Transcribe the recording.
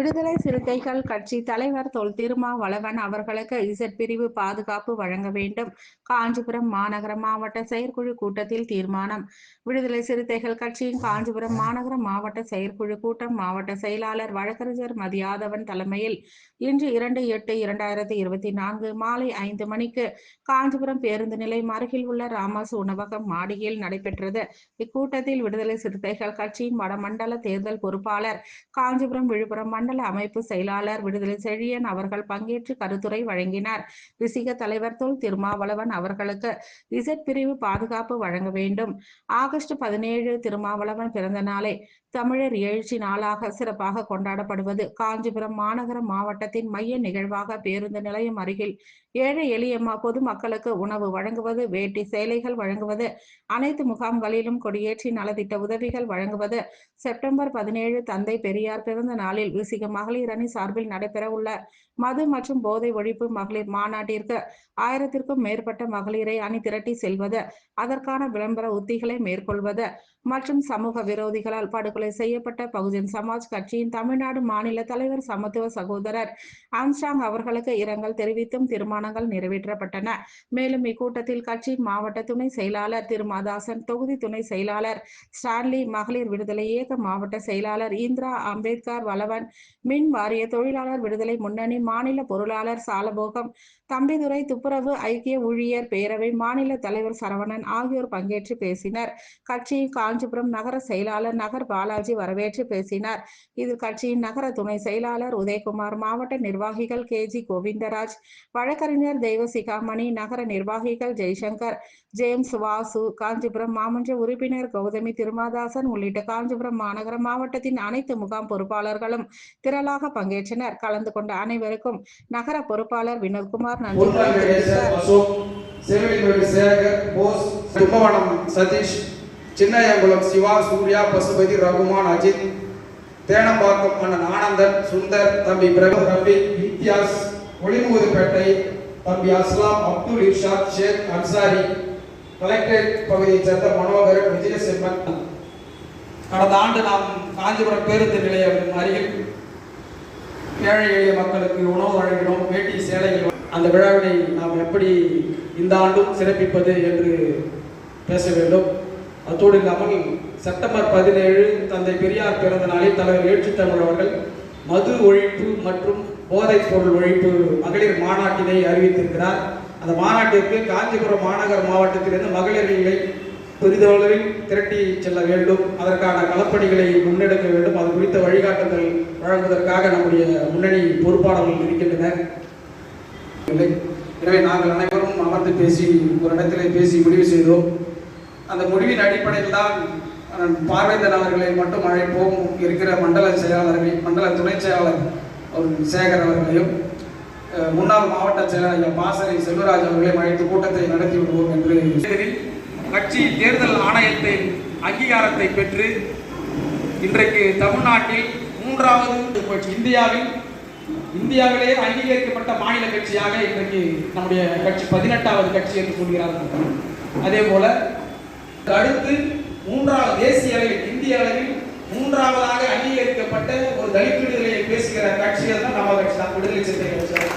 விடுதலை சிறுத்தைகள் கட்சி தலைவர் தொல் திருமாவளவன் அவர்களுக்கு இசட் பிரிவு பாதுகாப்பு வழங்க வேண்டும். காஞ்சிபுரம் மாநகர மாவட்ட செயற்குழு கூட்டத்தில் தீர்மானம். விடுதலை சிறுத்தைகள் கட்சியின் காஞ்சிபுரம் மாநகர மாவட்ட செயற்குழு கூட்டம் மாவட்ட செயலாளர் வழக்கறிஞர் மதியாதவன் தலைமையில் இன்று 2/8/2024 மாலை 5 மணிக்கு காஞ்சிபுரம் பேருந்து நிலையம் அருகில் உள்ள ராமாசு உணவகம் மாடியில் நடைபெற்றது. இக்கூட்டத்தில் விடுதலை சிறுத்தைகள் கட்சியின் வடமண்டல தேர்தல் பொறுப்பாளர், காஞ்சிபுரம் விழுப்புரம் மண்டல அமைப்பு செயலாளர் விடுதலை செழியன் அவர்கள் பங்கேற்று கருத்துரை வழங்கினார். விசிக தலைவர் தொல் திருமாவளவன் அவர்களுக்கு இசட் பிரிவு பாதுகாப்பு வழங்க வேண்டும். ஆகஸ்ட் 17 திருமாவளவன் பிறந்த நாளை தமிழர் எழுச்சி நாளாக சிறப்பாக கொண்டாடப்படுவது. காஞ்சிபுரம் மாநகர மாவட்டத்தின் மைய நிகழ்வாக பேருந்து நிலையம் அருகில் ஏழை எளிய பொதுமக்களுக்கு உணவு வழங்குவது, வேட்டி சேலைகள் வழங்குவது, அனைத்து முகாம்களிலும் கொடியேற்றி நலத்திட்ட உதவிகள் வழங்குவது. செப்டம்பர் 17 தந்தை பெரியார் பிறந்த நாளில் விசிக மகளிர் அணி சார்பில் நடைபெற உள்ள மது மற்றும் போதை ஒழிப்பு மகளிர் மாநாட்டிற்கு 1000க்கும் மேற்பட்ட மகளிரை அணி திரட்டி செல்வது, அதற்கான விளம்பர உத்திகளை மேற்கொள்வது மற்றும் சமூக விரோதிகளால் படுகொலை செய்யப்பட்ட பகுஜன் சமாஜ் கட்சியின் தமிழ்நாடு மாநில தலைவர் சமத்துவ சகோதரர் ஆம்ஸ்ட்ராங் அவர்களுக்கு இரங்கல் தெரிவித்தும் தீர்மானங்கள் நிறைவேற்றப்பட்டன. மேலும் இக்கூட்டத்தில் கட்சியின் மாவட்ட துணை செயலாளர் திருமாதாசன், தொகுதி துணை செயலாளர் ஸ்டான்லி, மகளிர் விடுதலை இயக்க மாவட்ட செயலாளர் இந்திரா, அம்பேத்கர் வளவன், மின் வாரிய தொழிலாளர் விடுதலை முன்னணி மாநில பொருளாளர் சாலபோகம், தம்பிதுரை, துப்புரவு ஐக்கிய ஊழியர் பேரவை மாநில தலைவர் சரவணன் ஆகியோர் பங்கேற்று பேசினர். கட்சியின் காஞ்சிபுரம் நகர செயலாளர் நகர் பாலாஜி வரவேற்று பேசினார். இதில் கட்சியின் நகர துணை செயலாளர் உதயகுமார், மாவட்ட நிர்வாகிகள் KG கோவிந்தராஜ், வழக்கறிஞர் தெய்வசிகாமணி, நகர நிர்வாகிகள் ஜெய்சங்கர், ஜேம்ஸ், வாசு, காஞ்சிபுரம் மாமன்ற உறுப்பினர் கௌதமி, திருமாதாசன் உள்ளிட்ட காஞ்சிபுரம் மாநகர மாவட்டத்தின் அனைத்து முகாம் பொறுப்பாளர்களும் திரளாக பங்கேற்றனர். கலந்து கொண்ட அனைவருக்கும் நகர பொறுப்பாளர் வினோத்குமார் நன்றி தெரிவித்தார். சின்னையங்குளம் சிவா, சூர்யா, பசுபதி, ரகுமான், அஜித், தேனம்பாக்கம் அண்ணன் ஆனந்தன், சுந்தர், தம்பி பிரபு, ரவி, இம்தியாஸ், ஒளிமுதுப்பேட்டை தம்பி அஸ்லாம், அப்துல் இர்ஷாத், ஷேக் அன்சாரி, கலெக்டரேட் பகுதியைச் சேர்ந்த மனோகர், விஜயசிம்மன். கடந்த ஆண்டு நாம் காஞ்சிபுரம் பேருந்து நிலையம் அருகில் ஏழை எளிய மக்களுக்கு உணவு வழங்கினோம், வேட்டி சேலைகள். அந்த விழாவினை நாம் எப்படி இந்த ஆண்டும் சிறப்பிப்பது என்று பேச வேண்டும். அத்தோடு இல்லாமல் செப்டம்பர் 17 தந்தை பெரியார் பிறந்த நாளில் தலைவர் எழுச்சி தமிழ் அவர்கள் மது ஒழிப்பு மற்றும் போதைப் பொருள் ஒழிப்பு மகளிர் மாநாட்டினை அறிவித்திருக்கிறார். அந்த மாநாட்டிற்கு காஞ்சிபுரம் மாநகர மாவட்டத்திலிருந்து மகளிர்களை பெரிதளவில் திரட்டி செல்ல வேண்டும். அதற்கான களப்பணிகளை முன்னெடுக்க வேண்டும். அது குறித்த வழிகாட்டுதல் வழங்குவதற்காக நம்முடைய முன்னணி பொறுப்பாளர்கள் இருக்கின்றனர். எனவே நாங்கள் அனைவரும் அமர்ந்து பேசி ஒரு இடத்திலே பேசி முடிவு செய்தோம். அந்த முடிவின் அடிப்படையில் தான் பார்வையற்ற அவர்களை மட்டும் அழைப்போம். இருக்கிற மண்டல செயலாளர்கள், மண்டல துணை செயலாளர் சேகர் அவர்களையும், முன்னாள் மாவட்ட செயலாளர் பாசறை செல்வராஜ் அவர்களையும் அழைத்து கூட்டத்தை நடத்தி விடுவோம் என்று கட்சி தேர்தல் ஆணையத்தின் அங்கீகாரத்தை பெற்று இன்றைக்கு தமிழ்நாட்டில் 3வது இந்தியாவிலேயே அங்கீகரிக்கப்பட்ட மாநில கட்சியாக இன்றைக்கு நம்முடைய கட்சி 18வது கட்சி என்று சொல்கிறார்கள். அதே போல அடுத்து 3வது தேசிய அளவில், இந்திய அளவில் 3வதாக அங்கீகரிக்கப்பட்ட ஒரு தலித் விடுதலையை பேசுகிற கட்சிகள் தான் நம்ம கட்சி தான், விடுதலை சிறுத்தைகள் கட்சி.